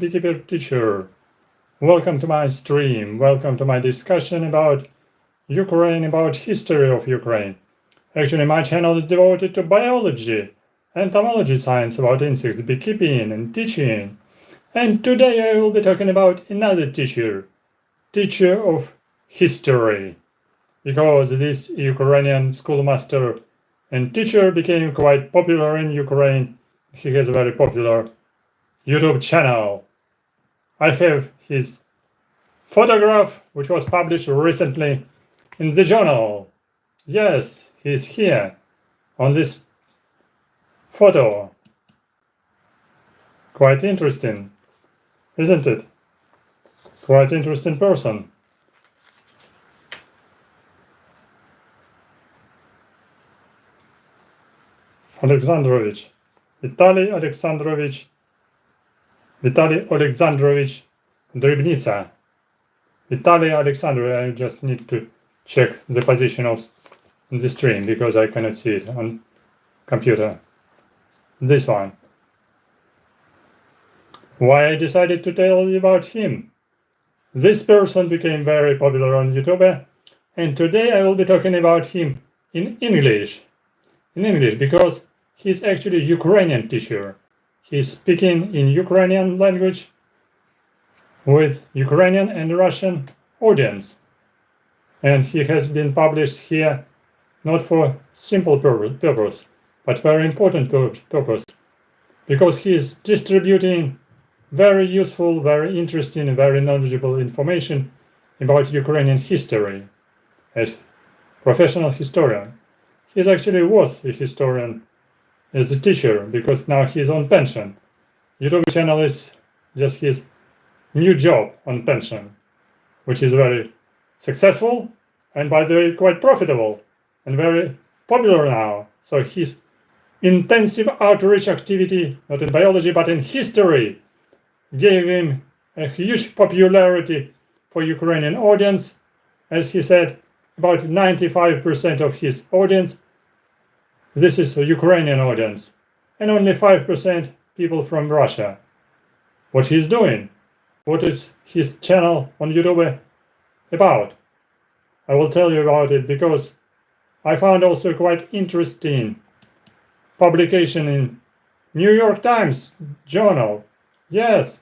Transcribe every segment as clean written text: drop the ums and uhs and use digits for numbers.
Beekeeper teacher. Welcome to my stream. Welcome to my discussion about Ukraine, about history of Ukraine. Actually, my channel is devoted to biology, entomology science about insects, beekeeping and teaching. And today I will be talking about another teacher of history. Because this Ukrainian schoolmaster and teacher became quite popular in Ukraine. He has a very popular YouTube channel. I have his photograph, which was published recently in the journal. Yes, he's here on this photo. Quite interesting, isn't it? Quite interesting person. Alexandrovich. Vitaliy Alexandrovich Drybnitsa. Vitaliy Alexandrovich, I just need to check the position of the stream because I cannot see it on computer. This one. Why I decided to tell you about him? This person became very popular on YouTube, and today I will be talking about him in English. In English, because he's actually a Ukrainian teacher. He's speaking in Ukrainian language with Ukrainian and Russian audience. And he has been published here not for simple purpose, but very important purpose, because he is distributing very useful, very interesting, very knowledgeable information about Ukrainian history as professional historian. He actually was a historian as the teacher, because now he's on pension. YouTube channel is just his new job on pension, which is very successful and, by the way, quite profitable and very popular now. So his intensive outreach activity, not in biology but in history, gave him a huge popularity for Ukrainian audience. As he said, about 95% of his audience, this is a Ukrainian audience, and only 5% people from Russia. What he's doing? What is his channel on YouTube about? I will tell you about it because I found also quite interesting publication in New York Times journal. Yes,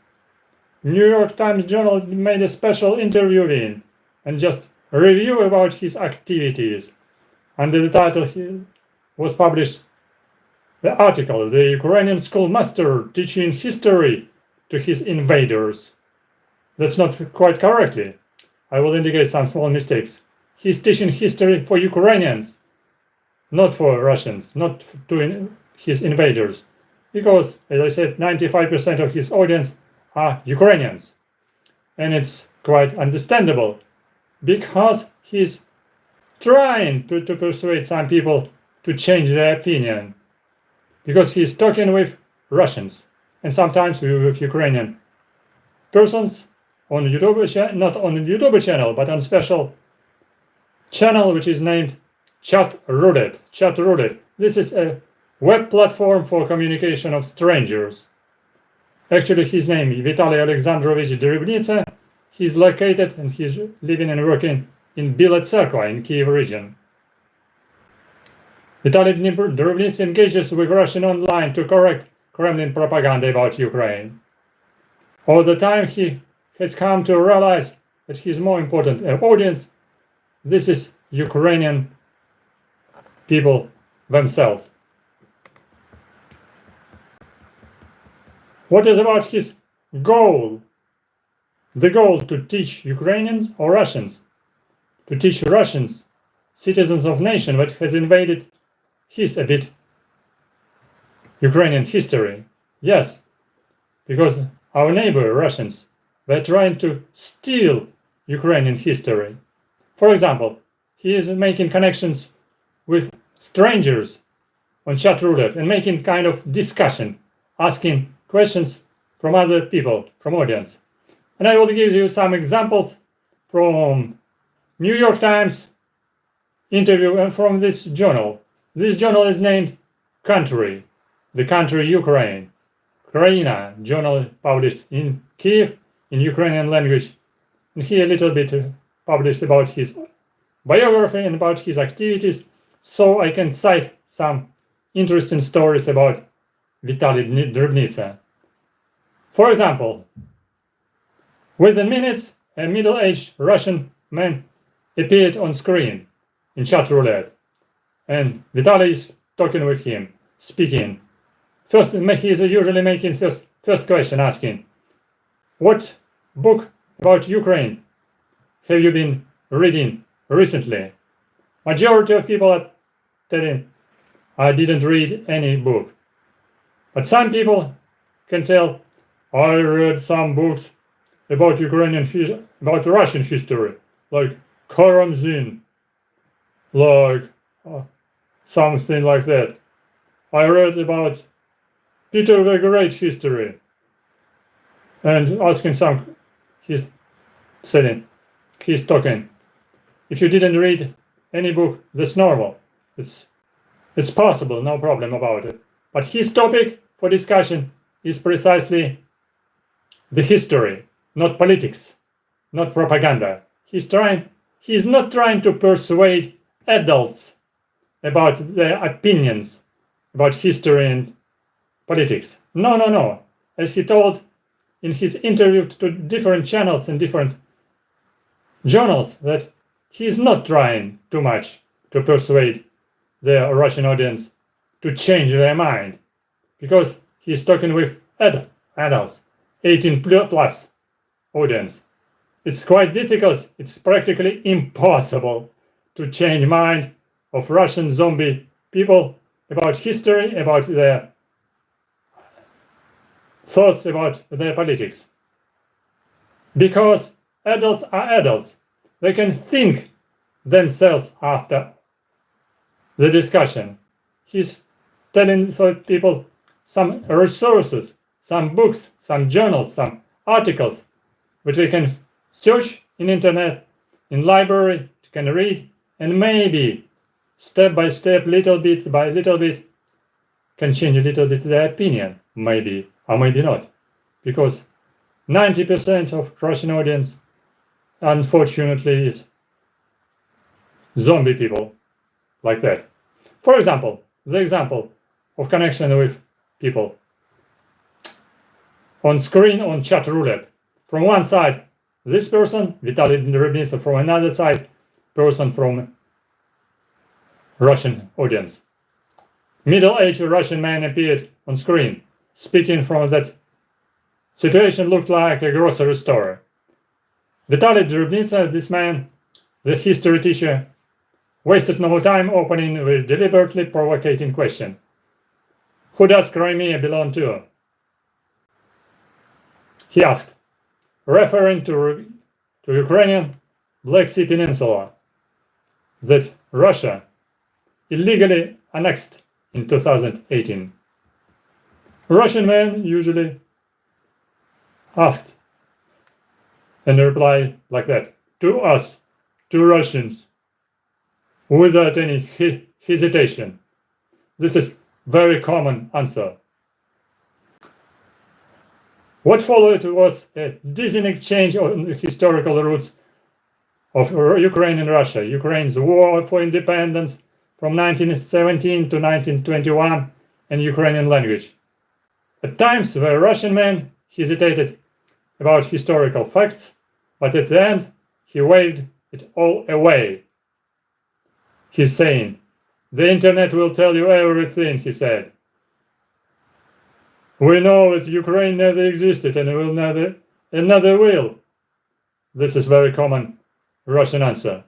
New York Times journal made a special interview with him and just review about his activities. Under the title was published the article, "The Ukrainian Schoolmaster Teaching History to His Invaders." That's not quite correctly. I will indicate some small mistakes. He's teaching history for Ukrainians, not for Russians, not to his invaders. Because, as I said, 95% of his audience are Ukrainians. And it's quite understandable, because he's trying to persuade some people to change their opinion, because he's talking with Russians and sometimes with Ukrainian persons on YouTube, not on the YouTube channel, but on special channel which is named Chat Roulette. Chat Roulette. This is a web platform for communication of strangers. Actually, his name is Vitaliy Alexandrovich Drybnitsa. He's located and he's living and working in Byla Tserkva in Kyiv region. Vitaliy Drybnitsa engages with Russian online to correct Kremlin propaganda about Ukraine. All the time he has come to realize that his more important audience, this is Ukrainian people themselves. What is about his goal? The goal to teach Ukrainians or Russians? To teach Russians, citizens of nation that has invaded his a bit Ukrainian history. Yes, because our neighbor Russians, they're trying to steal Ukrainian history. For example, he is making connections with strangers on chat roulette and making kind of discussion, asking questions from other people, from audience. And I will give you some examples from New York Times interview and from this journal. This journal is named Country, the country Ukraine. Ukraina journal published in Kyiv in Ukrainian language, and he a little bit published about his biography and about his activities, so I can cite some interesting stories about Vitaliy Drybnitsa. For example, within minutes, a middle-aged Russian man appeared on screen in chat roulette, and Vitaliy is talking with him, speaking. First, he is usually making first question, asking, "What book about Ukraine have you been reading recently?" Majority of people are telling, "I didn't read any book." But some people can tell, "I read some books about about Russian history, like Karamzin, like something like that. I read about Peter the Great history," and asking some, he's talking. If you didn't read any book, that's normal. It's possible, no problem about it. But his topic for discussion is precisely the history, not politics, not propaganda. He's not trying to persuade adults about their opinions about history and politics. No. As he told in his interview to different channels and different journals, that he's not trying too much to persuade the Russian audience to change their mind, because he's talking with adults, 18 plus audience. It's quite difficult, it's practically impossible to change mind of Russian zombie people about history, about their thoughts about their politics. Because adults are adults. They can think themselves after the discussion. He's telling people some resources, some books, some journals, some articles, which we can search in internet, in library, you can read, and maybe step by step, little bit by little bit, can change a little bit their opinion, maybe, or maybe not. Because 90% of Russian audience, unfortunately, is zombie people like that. For example, the example of connection with people on screen on chat roulette. From one side, this person, Vitaliy Drybnitsa, from another side, person from Russian audience. Middle-aged Russian man appeared on screen, speaking from that situation looked like a grocery store. Vitaliy Drybnitsa, this man, the history teacher, wasted no time opening with deliberately provocating question. Who does Crimea belong to? He asked, referring to Ukrainian Black Sea Peninsula that Russia illegally annexed in 2018. Russian men usually asked and reply like that, to us, to Russians, without any hesitation. This is very common answer. What followed was a dizzying exchange on the historical roots of Ukraine and Russia, Ukraine's war for independence from 1917 to 1921, and Ukrainian language. At times, the Russian man hesitated about historical facts, but at the end, he waved it all away. He's saying, the internet will tell you everything, he said. We know that Ukraine never existed and will never will. This is very common Russian answer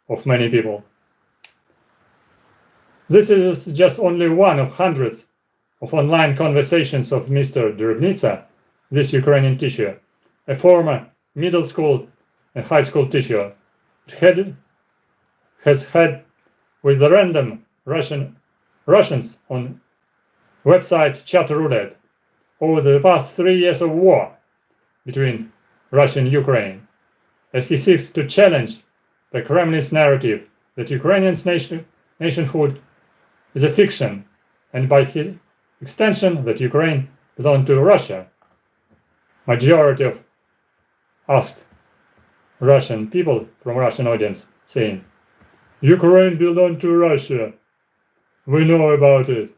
of many people. This is just only one of hundreds of online conversations of Mr. Drybnitsa, this Ukrainian teacher, a former middle school and high school teacher, has had with the random Russians on website chat roulette over the past 3 years of war between Russia and Ukraine, as he seeks to challenge the Kremlin's narrative that Ukrainian's nationhood is a fiction, and by his extension that Ukraine belong to Russia. Majority of asked Russian people from Russian audience saying, Ukraine belongs to Russia. We know about it.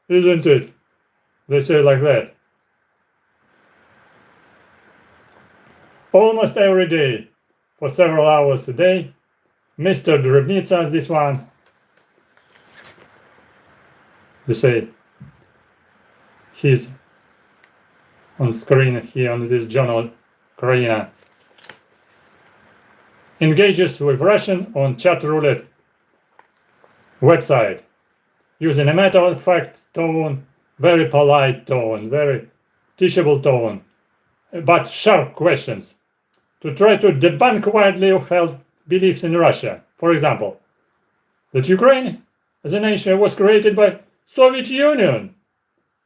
Isn't it? They say like that. Almost every day, for several hours a day, Mr. Drybnitsa, this one, they say, he's on screen here on this journal, Ukraina, engages with Russian on chat roulette website, using a matter-of-fact tone, very polite tone, very teachable tone, but sharp questions, to try to debunk widely held beliefs in Russia. For example, that Ukraine as a nation was created by Soviet Union,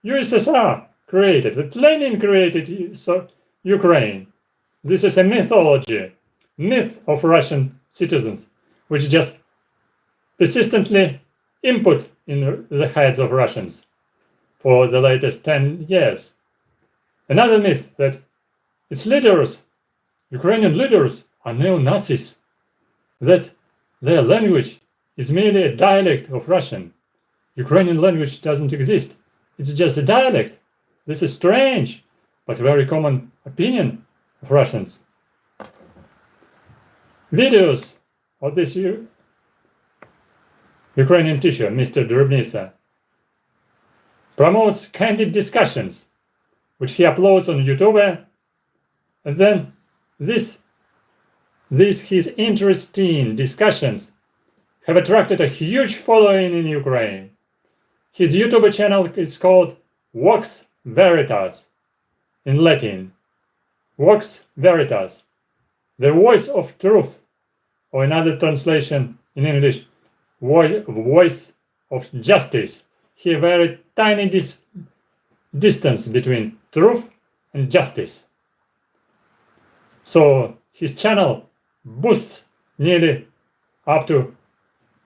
USSR created, that Lenin created Ukraine. This is a myth of Russian citizens, which just persistently input in the heads of Russians for the latest 10 years. Another myth that its leaders, Ukrainian leaders, are neo-Nazis, that their language is merely a dialect of Russian. Ukrainian language doesn't exist. It's just a dialect. This is strange, but very common opinion of Russians. Videos of this Ukrainian teacher, Mr. Drybnitsa, promotes candid discussions, which he uploads on YouTube, and then his interesting discussions have attracted a huge following in Ukraine. His YouTube channel is called Vox Veritas, in Latin. Vox Veritas, the voice of truth, or another translation in English, voice of justice. Here, very tiny distance between truth and justice. So his channel boosts nearly up to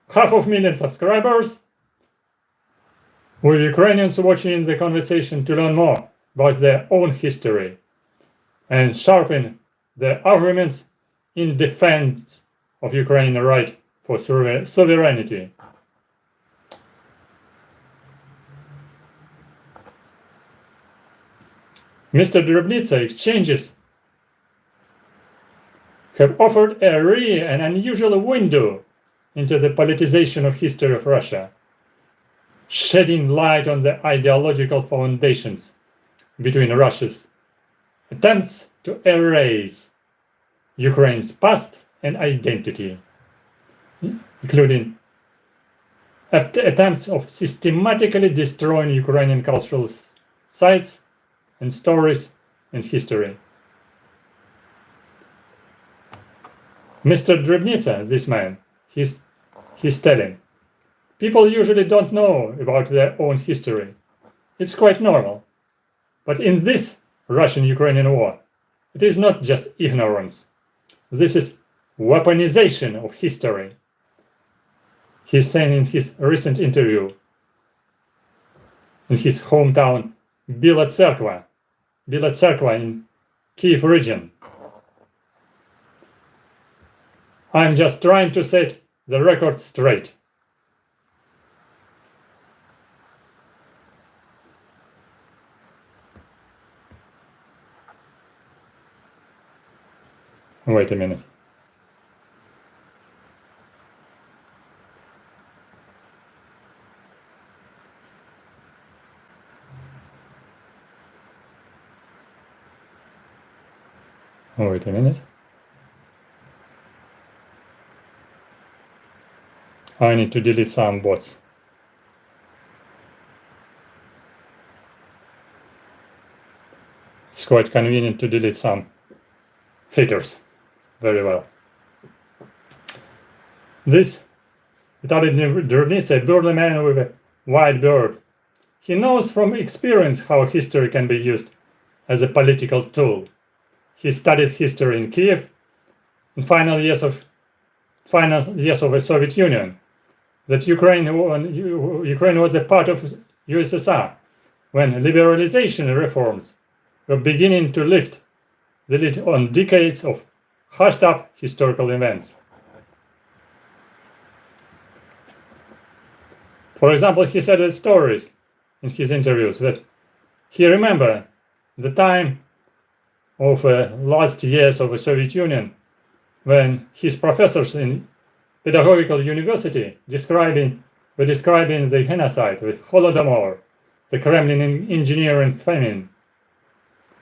500,000 subscribers, with Ukrainians watching the conversation to learn more about their own history and sharpen their arguments in defense of Ukraine's right for sovereignty. Mr. Drybnitsa exchanges have offered a rare and unusual window into the politicization of history of Russia, shedding light on the ideological foundations between Russia's attempts to erase Ukraine's past and identity, including attempts of systematically destroying Ukrainian cultural sites and stories and history. Mr. Drybnitsa, this man, he's telling, people usually don't know about their own history. It's quite normal. But in this Russian-Ukrainian war, it is not just ignorance. This is weaponization of history. He's saying in his recent interview in his hometown Byla Tserkva in Kyiv region. I'm just trying to set the record straight. Wait a minute. Wait a minute. I need to delete some bots. It's quite convenient to delete some haters. Very well. This Vitaliy Drybnitsa, a burly man with a white beard. He knows from experience how history can be used as a political tool. He studies history in Kyiv in final years of the Soviet Union. That Ukraine was a part of USSR, when liberalization reforms were beginning to lift the lid on decades of hushed-up historical events. For example, he said in stories in his interviews that he remembered the time of last years of the Soviet Union when his professors in pedagogical university were describing the genocide, the Holodomor, the Kremlin engineering famine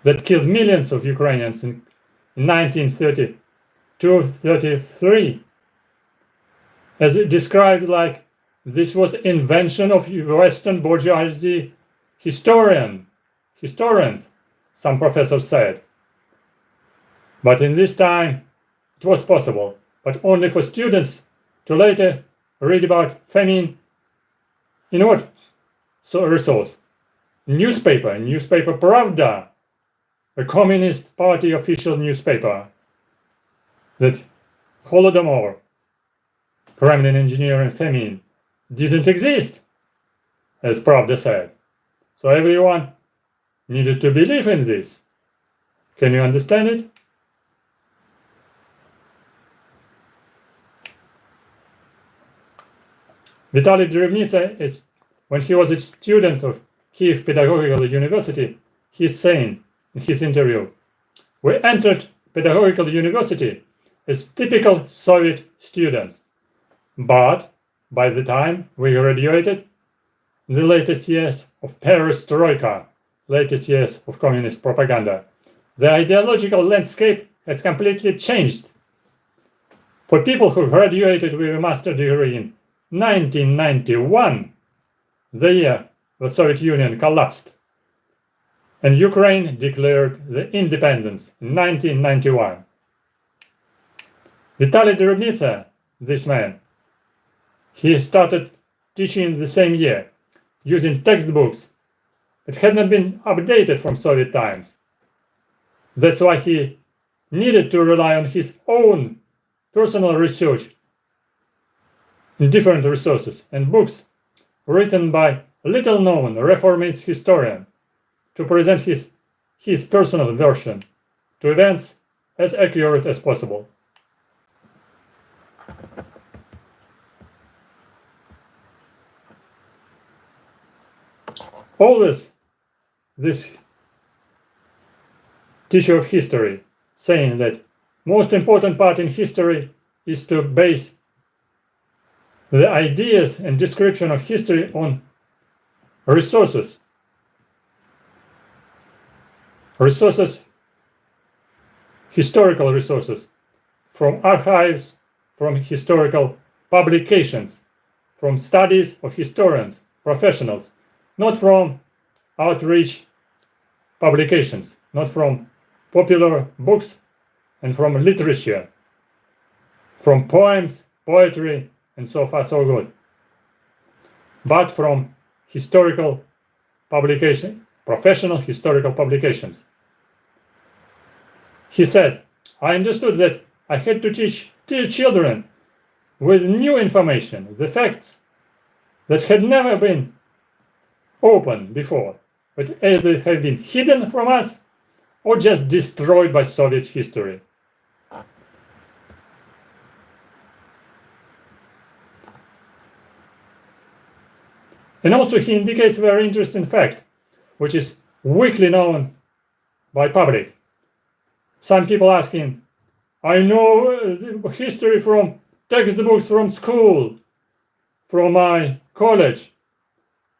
that killed millions of Ukrainians in 1932-33, as it described like this was invention of Western bourgeoisie historians, some professors said. But in this time, it was possible, but only for students to later read about famine in what resource? Newspaper Pravda, a Communist Party official newspaper, that Holodomor, Kremlin engineering famine, didn't exist, as Pravda said. So everyone needed to believe in this. Can you understand it? Vitaliy Drybnitsa, when he was a student of Kyiv Pedagogical University, he's saying in his interview, "We entered Pedagogical University as typical Soviet students, but by the time we graduated, the latest years of perestroika, latest years of communist propaganda, the ideological landscape has completely changed. For people who graduated with a master's degree in 1991, the year the Soviet Union collapsed, and Ukraine declared the independence in 1991. Vitaliy Drybnitsa, this man, he started teaching the same year, using textbooks that had not been updated from Soviet times. That's why he needed to rely on his own personal research in different resources and books written by little-known reformist historian to present his personal version to events as accurate as possible. Always this teacher of history saying that most important part in history is to base the ideas and description of history on resources, historical resources, from archives, from historical publications, from studies of historians, professionals, not from outreach publications, not from popular books and from literature, from poems, poetry, and so far so good, but from historical publication, professional historical publications. He said, I understood that I had to teach children with new information, the facts that had never been open before, but either have been hidden from us or just destroyed by Soviet history. And also he indicates a very interesting fact, which is weakly known by public. Some people asking, I know history from textbooks from school, from my college,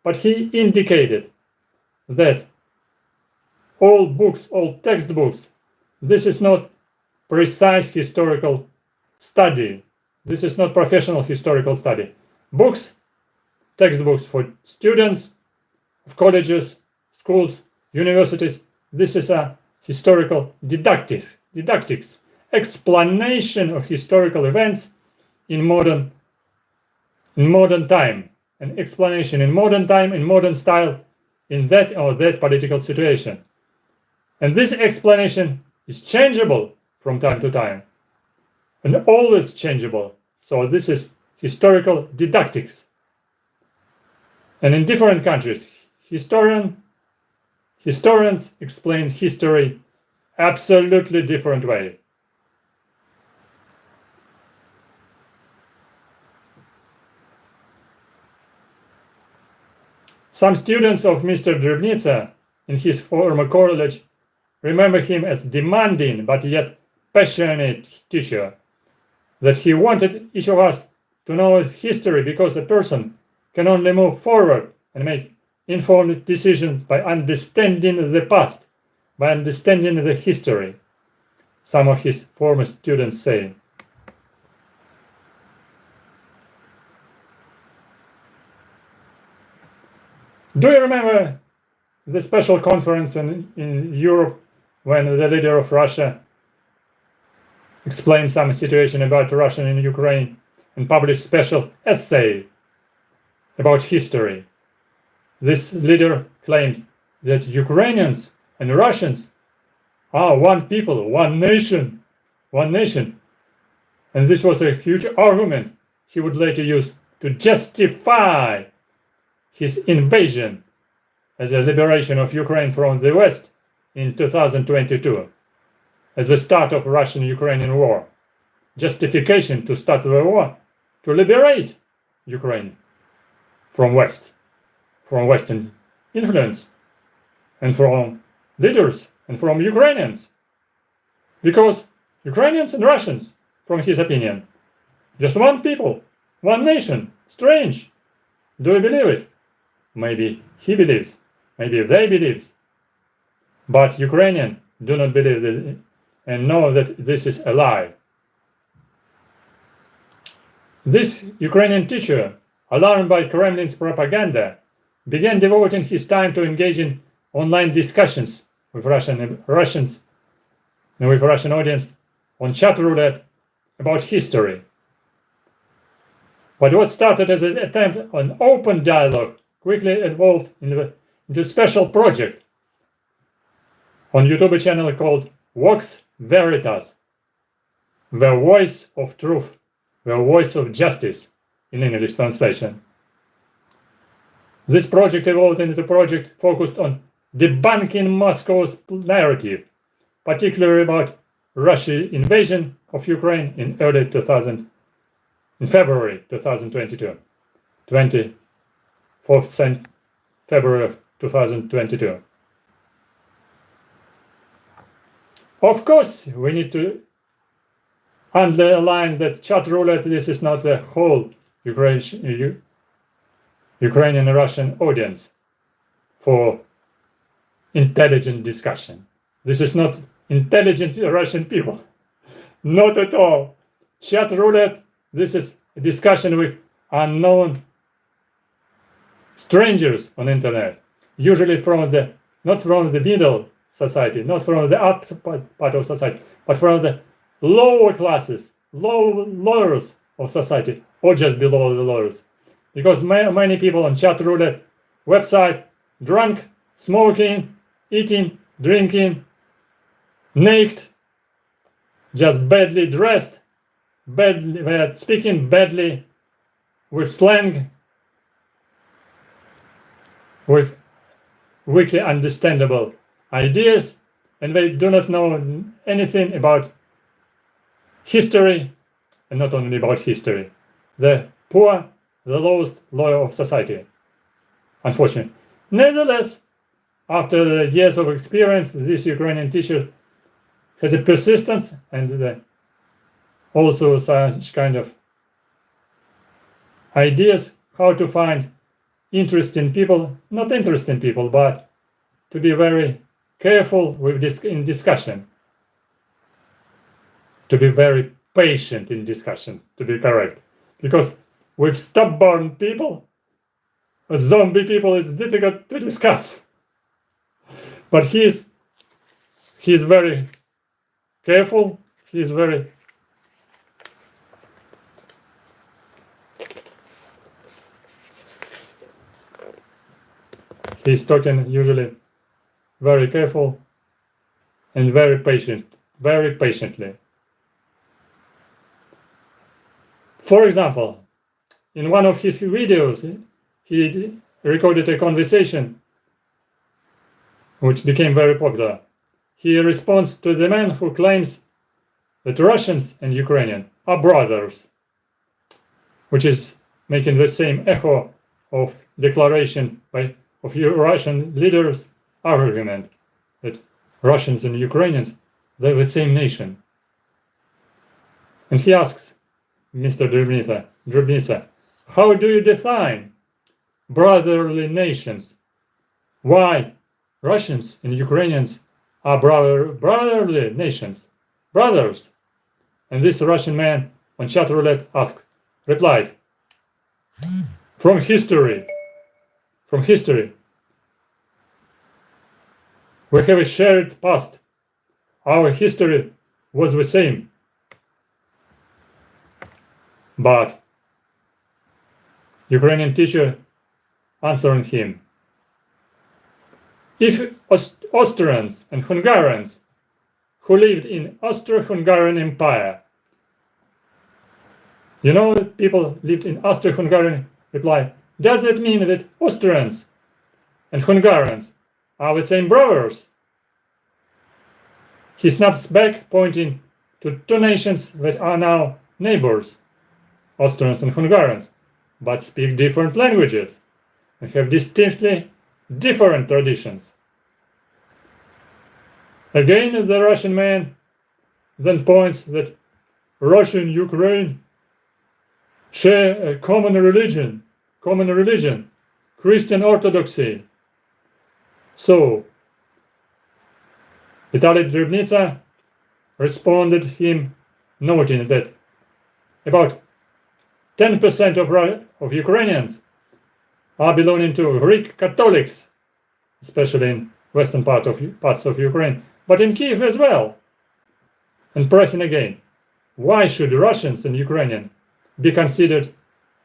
but he indicated that all books, all textbooks, this is not precise historical study. This is not professional historical study. Books, textbooks for students of colleges, schools, universities, this is a historical didactics, explanation of historical events in modern time, an explanation in modern time, in modern style, in that or that political situation. And this explanation is changeable from time to time, and always changeable. So this is historical didactics. And in different countries, historian Historians explain history absolutely different way. Some students of Mr. Drybnitsa in his former college remember him as demanding but yet passionate teacher, that he wanted each of us to know history because a person can only move forward and make informed decisions by understanding the past, by understanding the history, some of his former students say. Do you remember the special conference in Europe when the leader of Russia explained some situation about Russia and Ukraine and published special essay about history? This leader claimed that Ukrainians and Russians are one people, one nation. And this was a huge argument he would later use to justify his invasion as a liberation of Ukraine from the West in 2022, as the start of Russian-Ukrainian war. Justification to start the war to liberate Ukraine from West, from Western influence, and from leaders, and from Ukrainians. Because Ukrainians and Russians, from his opinion, just one people, one nation. Strange. Do you believe it? Maybe he believes, maybe they believe. But Ukrainians do not believe it and know that this is a lie. This Ukrainian teacher, alarmed by Kremlin's propaganda, began devoting his time to engage in online discussions with Russians and with Russian audience on chat roulette about history. But what started as an attempt on open dialogue quickly evolved into a special project on YouTube channel called Vox Veritas, the voice of truth, the voice of justice in English translation. This project evolved into a project focused on debunking Moscow's narrative, particularly about Russia's invasion of Ukraine in February 2022, 24th February of 2022. Of course, we need to underline that chat roulette, this is not the whole Ukrainian and Russian audience for intelligent discussion. This is not intelligent Russian people. Not at all. Chat roulette, this is a discussion with unknown strangers on internet, usually not from the middle society, not from the upper part of society, but from the lower classes, lawyers of society, or just below the lawyers. Because many people on chat roulette website, drunk, smoking, eating, drinking, naked, just badly dressed, speaking badly, with slang, with weakly understandable ideas, and they do not know anything about history, and not only about history. The poor, the lowest layer of society, unfortunately. Nevertheless, after the years of experience, this Ukrainian teacher has a persistence and also such kind of ideas how to find interesting people, not interesting people, but to be very careful with in discussion, to be very patient in discussion, to be correct. Because with stubborn people, zombie people, it's difficult to discuss. But he's very careful, he's talking usually very careful and very patiently. For example, in one of his videos, he recorded a conversation which became very popular. He responds to the man who claims that Russians and Ukrainian are brothers, which is making the same echo of declaration of Russian leaders' argument that Russians and Ukrainians, they're the same nation. And he asks Mr. Drybnitsa, how do you define brotherly nations? Why Russians and Ukrainians are brotherly nations, brothers? And this Russian man on chat roulette replied, from history, we have a shared past. Our history was the same. But Ukrainian teacher answering him, if Austrians and Hungarians who lived in Austro-Hungarian Empire, you know that people lived in Austro-Hungarian, reply, does that mean that Austrians and Hungarians are the same brothers? He snaps back, pointing to two nations that are now neighbors, Austrians and Hungarians, but speak different languages and have distinctly different traditions. Again, the Russian man then points that Russia and Ukraine share a common religion, Christian Orthodoxy. So, Vitaliy Drybnitsa responded him, noting that about 10% of Ukrainians are belonging to Greek Catholics, especially in western parts of Ukraine, but in Kyiv as well. And pressing again, why should Russians and Ukrainians be considered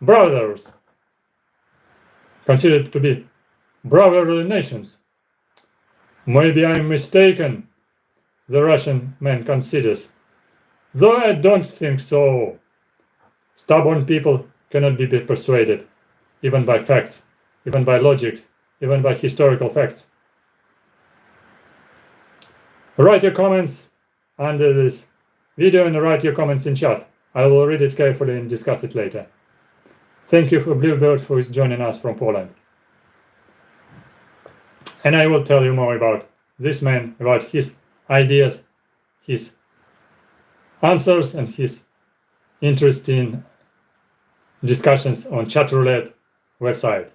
brothers, considered to be brotherly nations? Maybe I'm mistaken, the Russian man considers, though I don't think so. Stubborn people cannot be persuaded, even by facts, even by logics, even by historical facts. Write your comments under this video and write your comments in chat. I will read it carefully and discuss it later. Thank you for Bluebird who is joining us from Poland. And I will tell you more about this man, about his ideas, his answers, and his interesting discussions on chat roulette website.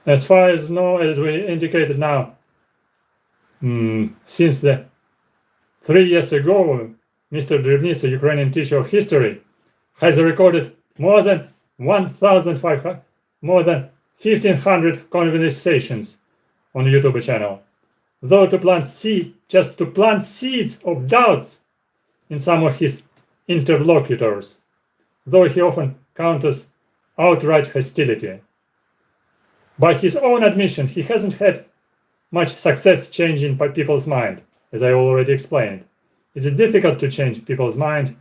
As far as we indicated now, since 3 years ago, Mr. Drybnitsa, Ukrainian teacher of history, has recorded more than 1,500 conversations on YouTube channel. Though to plant seeds of doubts in some of his interlocutors, though he often counters outright hostility. By his own admission, he hasn't had much success changing people's mind, as I already explained. It's difficult to change people's mind,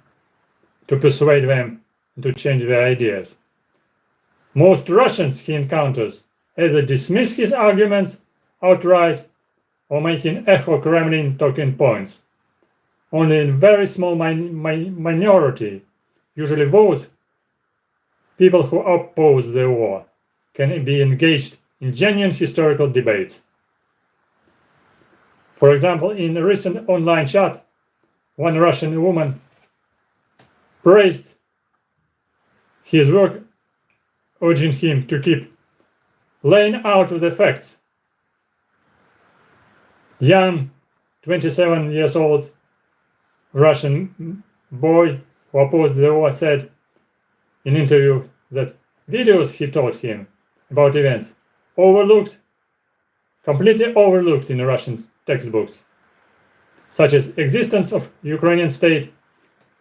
to persuade them to change their ideas. Most Russians he encounters either dismiss his arguments outright or make an echo Kremlin talking points. Only a very small minority, usually those people who oppose the war, can be engaged in genuine historical debates. For example, in a recent online chat, one Russian woman praised his work, urging him to keep laying out the facts. Young, 27 years old Russian boy who opposed the war said in an interview that videos he taught him about events completely overlooked in Russian textbooks, such as existence of Ukrainian state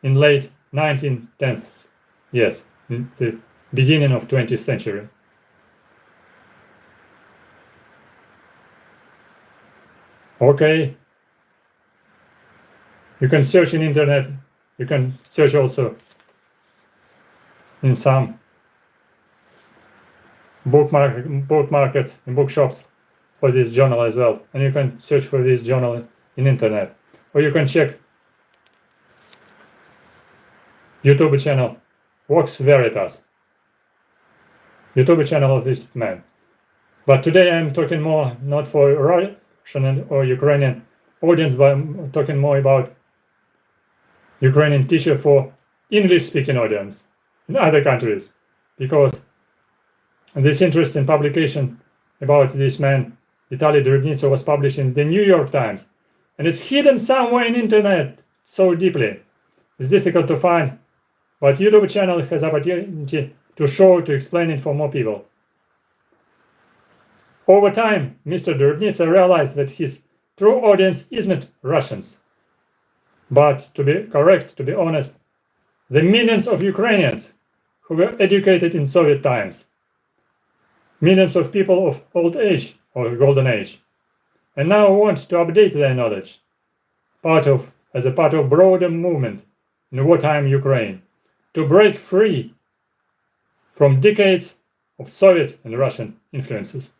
in late 1910s, yes, in the beginning of 20th century. Okay, you can search in internet, you can search also in some book markets and bookshops for this journal as well. And you can search for this journal in internet. Or you can check YouTube channel Vox Veritas, YouTube channel of this man. But today I'm talking more not for Russian or Ukrainian audience, but I'm talking more about Ukrainian teacher for English-speaking audience in other countries, because this interesting publication about this man, Vitaliy Drybnitsa, was published in the New York Times, and it's hidden somewhere in internet so deeply. It's difficult to find, but YouTube channel has opportunity to show, to explain it for more people. Over time, Mr. Drybnitsa realized that his true audience isn't Russians, but to be correct, to be honest, the millions of Ukrainians who were educated in Soviet times, millions of people of old age or golden age, and now want to update their knowledge, as a part of broader movement in wartime Ukraine, to break free from decades of Soviet and Russian influences.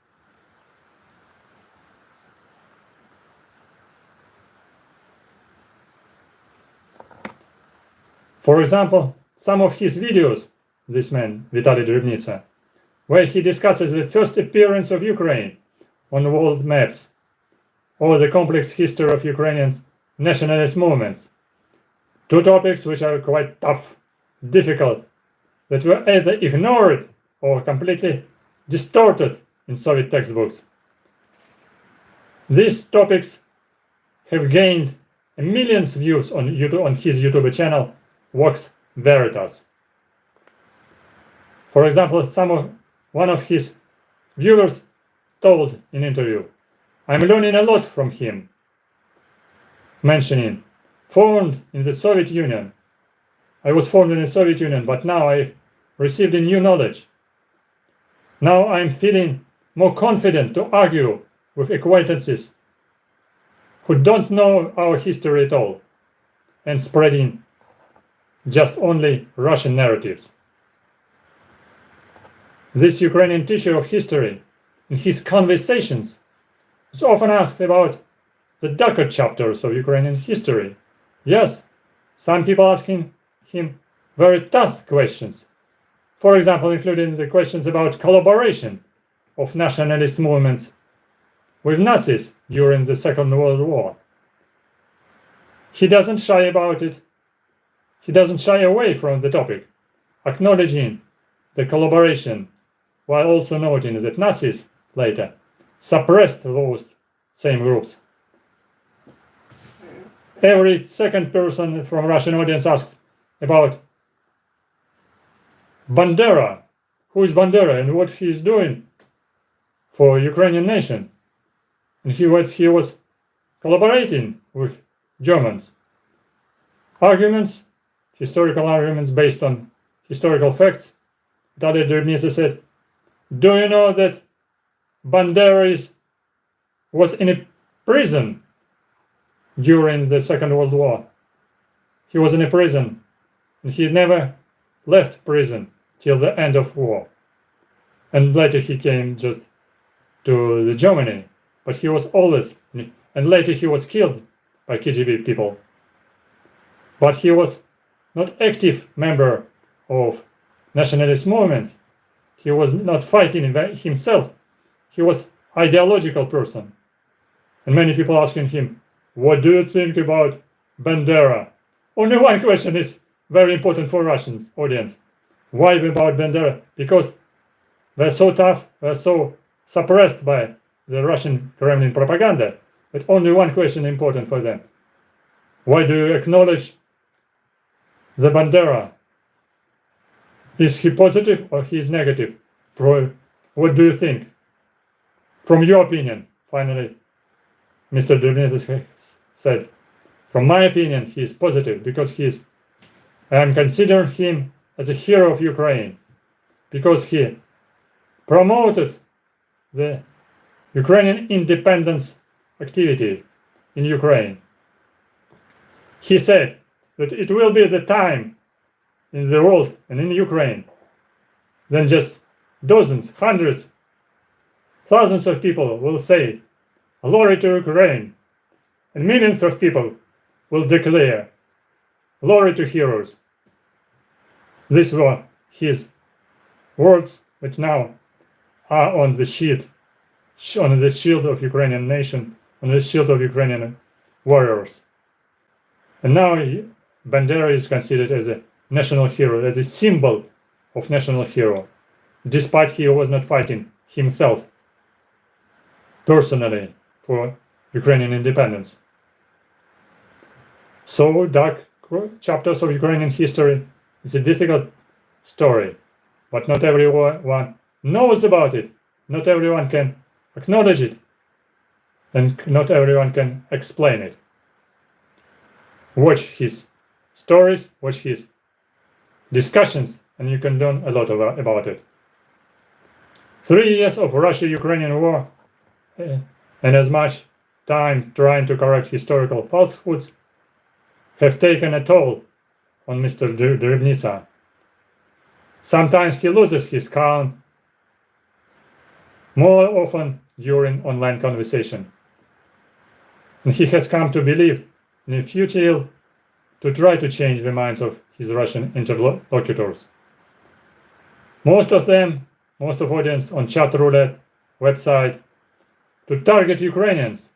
For example, some of his videos, this man, Vitaliy Drybnitsa, where he discusses the first appearance of Ukraine on world maps, or the complex history of Ukrainian nationalist movements. Two topics which are quite tough, difficult, that were either ignored or completely distorted in Soviet textbooks. These topics have gained millions of views on his YouTube channel, Vox Veritas. For example, one of his viewers told in an interview, "I'm learning a lot from him," mentioning, "Formed in the Soviet Union. I was formed in the Soviet Union, but now I received a new knowledge. Now I'm feeling more confident to argue with acquaintances who don't know our history at all and spreading just only Russian narratives." This Ukrainian teacher of history, in his conversations, is often asked about the darker chapters of Ukrainian history. Yes, some people asking him very tough questions. For example, including the questions about collaboration of nationalist movements with Nazis during the Second World War. He doesn't shy about it. He doesn't shy away from the topic, acknowledging the collaboration, while also noting that Nazis later suppressed those same groups. Every second person from Russian audience asked about Bandera, who is Bandera and what he is doing for Ukrainian nation. And he was collaborating with Germans. Historical arguments based on historical facts. Vitaliy Drybnitsa said, "Do you know that Bandera was in a prison during the Second World War? He was in a prison, and he never left prison till the end of war. And later he came just to Germany, but he was always, and later he was killed by KGB people. But he was not active member of nationalist movement. He was not fighting himself. He was ideological person." And many people asking him, "What do you think about Bandera?" Only one question is very important for Russian audience. Why about Bandera? Because they're so tough, they're so suppressed by the Russian Kremlin propaganda. But only one question important for them. Why do you acknowledge the Bandera? Is he positive or he is negative? What do you think? From your opinion, finally, Mr. Drybnitsa said, "From my opinion, he is positive because I am considering him as a hero of Ukraine because he promoted the Ukrainian independence activity in Ukraine. He said that it will be the time in the world and in Ukraine then just dozens, hundreds, thousands of people will say, "Glory to Ukraine," and millions of people will declare, "Glory to heroes." These were his words, which now are on the shield of Ukrainian nation, on the shield of Ukrainian warriors. And now Bandera is considered as a national hero, as a symbol of national hero, despite he was not fighting himself personally for Ukrainian independence. So dark chapters of Ukrainian history is a difficult story, but not everyone knows about it. Not everyone can acknowledge it, and not everyone can explain it. Watch his stories, watch his discussions, and you can learn a lot about it. 3 years of Russia-Ukrainian war and as much time trying to correct historical falsehoods have taken a toll on Mr. Drybnitsa. Sometimes he loses his calm, more often during online conversation. And he has come to believe in it futile to try to change the minds of his Russian interlocutors. Most of audience on chat roulette website to target Ukrainians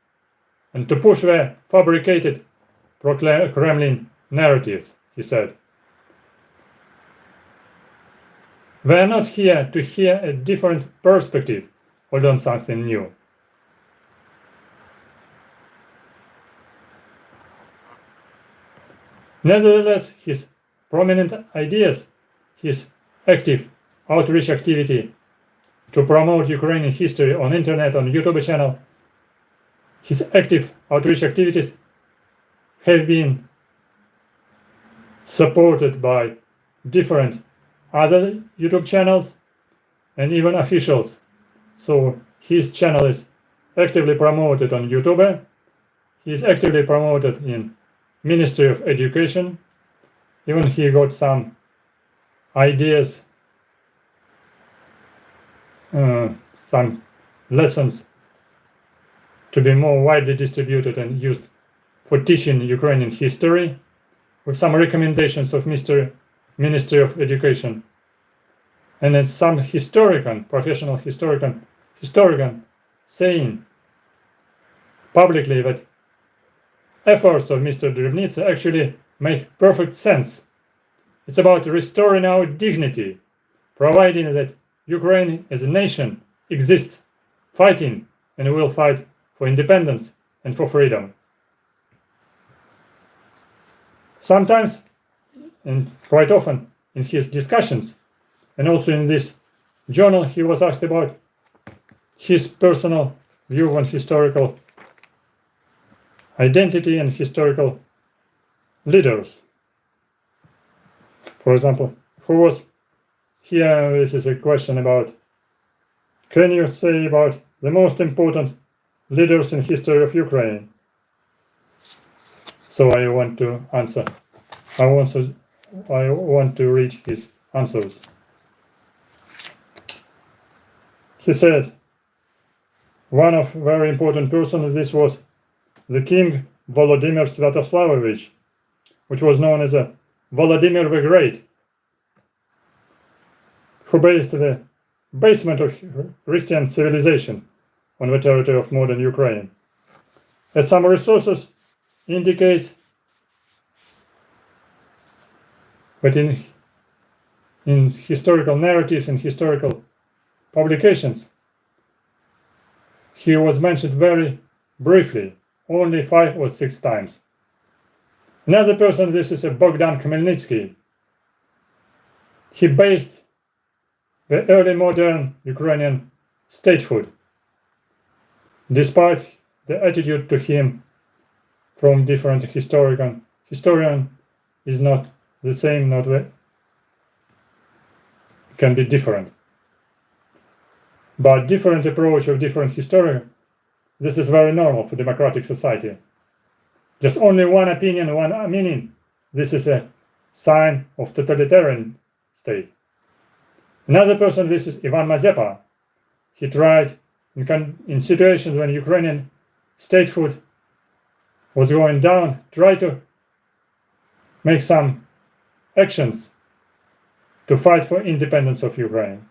and to push their fabricated Kremlin narratives, he said. They are not here to hear a different perspective or learn something new. Nevertheless, his prominent ideas, his active outreach activity to promote Ukrainian history on internet, on YouTube channel, his active outreach activities have been supported by different other YouTube channels and even officials. So his channel is actively promoted on YouTube. He is actively promoted in Ministry of Education. Even he got some ideas, some lessons to be more widely distributed and used for teaching Ukrainian history, with some recommendations of Ministry of Education. And then some professional historian saying publicly that efforts of Mr. Drybnitsa actually make perfect sense. It's about restoring our dignity, providing that Ukraine as a nation exists, fighting and will fight for independence and for freedom. Sometimes, and quite often in his discussions, and also in this journal, he was asked about his personal view on historical identity and historical leaders. For example, this is a question about, can you say about the most important leaders in history of Ukraine? So I want to answer. I want to read his answers. He said, one of very important persons, this was the King Volodymyr Sviatoslavovich, which was known as Vladimir the Great, who based the basement of Christian civilization on the territory of modern Ukraine. And some resources indicates that in historical narratives and historical publications, he was mentioned very briefly, only 5 or 6 times. Another person, this is Bogdan Khmelnytsky. He based the early modern Ukrainian statehood, despite the attitude to him from different historian is not the same, can be different. But different approach of different historian, this is very normal for democratic society. Just only one opinion, one meaning, this is a sign of totalitarian state. Another person, this is Ivan Mazepa. He tried in situations when Ukrainian statehood was going down, try to make some actions to fight for independence of Ukraine.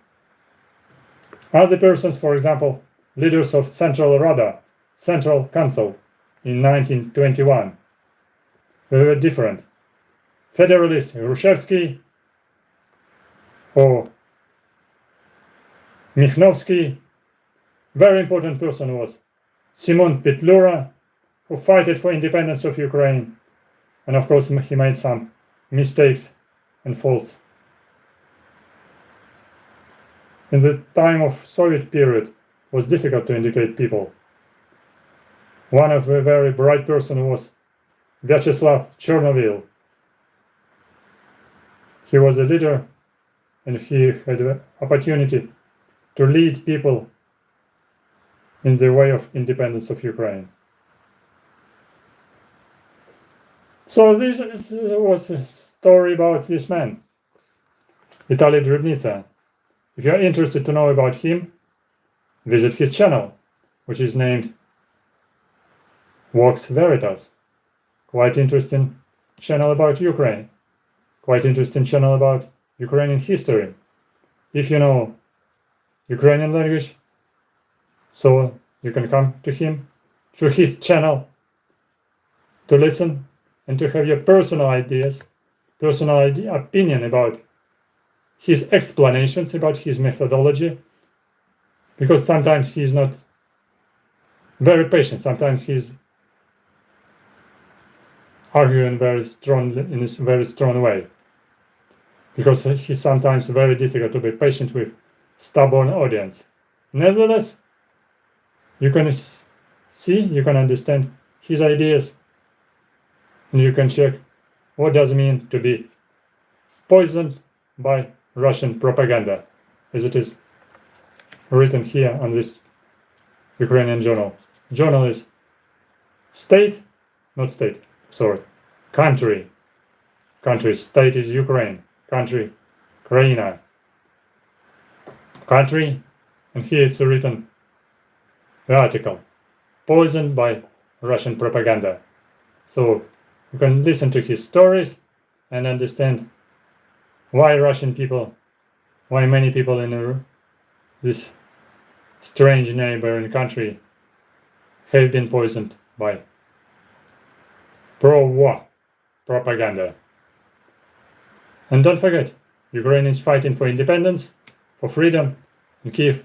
Other persons, for example, leaders of Central Rada, Central Council in 1921, they were different. Federalist Grushevsky or Mikhnovsky. Very important person was Simon Petlura, who fought for independence of Ukraine. And of course, he made some mistakes and faults. In the time of Soviet period, it was difficult to educate people. One of the very bright person was Vyacheslav Chernovil. He was a leader, and he had the opportunity to lead people in the way of independence of Ukraine. So this was a story about this man, Vitaliy Drybnitsa. If you are interested to know about him, visit his channel, which is named Vox Veritas. Quite interesting channel about Ukraine. Quite interesting channel about Ukrainian history. If you know Ukrainian language, so you can come to him through his channel to listen and to have your personal ideas, personal opinion about his explanations, about his methodology, because sometimes he's not very patient, sometimes he's arguing very strong in a very strong way, because he's sometimes very difficult to be patient with stubborn audience. Nevertheless, you can see, you can understand his ideas, and you can check what does it mean to be poisoned by Russian propaganda, as it is written here on this Ukrainian journal. Journal is country. Country, state is Ukraine. Country, Ukraina. Country, and here it's written the article, poisoned by Russian propaganda. So you can listen to his stories and understand why many people in this strange neighboring country have been poisoned by pro-war propaganda. And don't forget, Ukraine is fighting for independence, for freedom in Kyiv.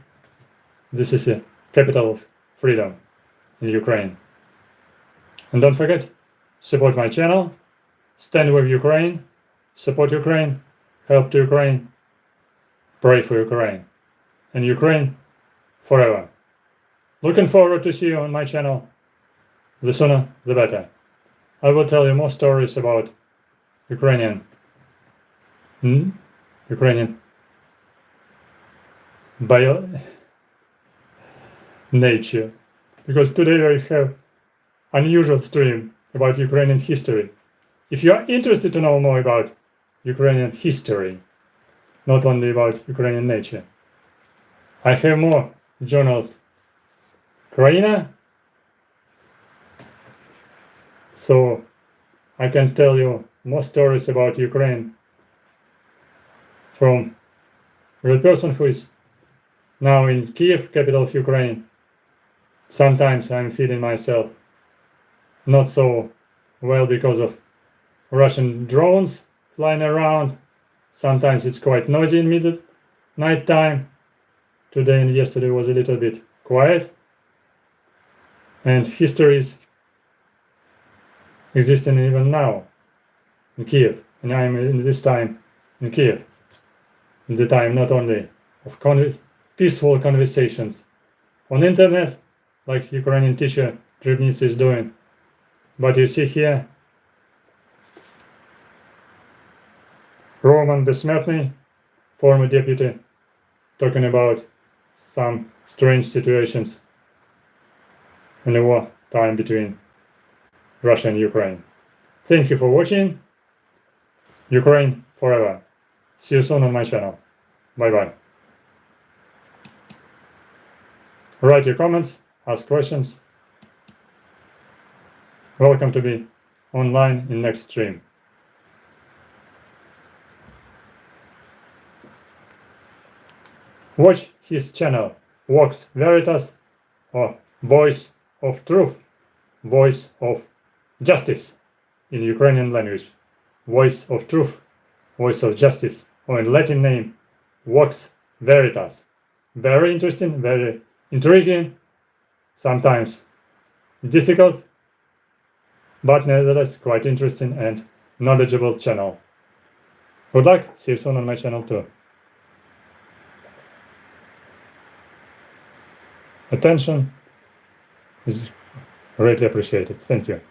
This is the capital of freedom in Ukraine. And don't forget, support my channel, stand with Ukraine, support Ukraine, help to Ukraine, pray for Ukraine, and Ukraine forever. Looking forward to see you on my channel. The sooner, the better. I will tell you more stories about Ukrainian nature, because today I have unusual stream about Ukrainian history. If you are interested to know more about Ukrainian history, not only about Ukrainian nature, I have more journals. Ukraina, so I can tell you more stories about Ukraine from the person who is now in Kyiv, capital of Ukraine. Sometimes I'm feeling myself not so well because of Russian drones flying around. Sometimes it's quite noisy in night time. Today and yesterday was a little bit quiet. And histories existing even now in Kyiv. And I'm in this time in Kyiv. In the time not only of peaceful conversations on internet, like Ukrainian teacher Drybnitsa is doing, but you see here Roman Besmertny, former deputy, talking about some strange situations in the war time between Russia and Ukraine. Thank you for watching. Ukraine forever. See you soon on my channel. Bye bye. write your comments, ask questions. Welcome to be online in next stream. Watch his channel, Vox Veritas, or Voice of Truth, Voice of Justice in Ukrainian language. Voice of Truth, Voice of Justice, or in Latin name, Vox Veritas. Very interesting, very intriguing, sometimes difficult, but nevertheless quite interesting and knowledgeable channel. Good luck, see you soon on my channel too. Attention is greatly appreciated. Thank you.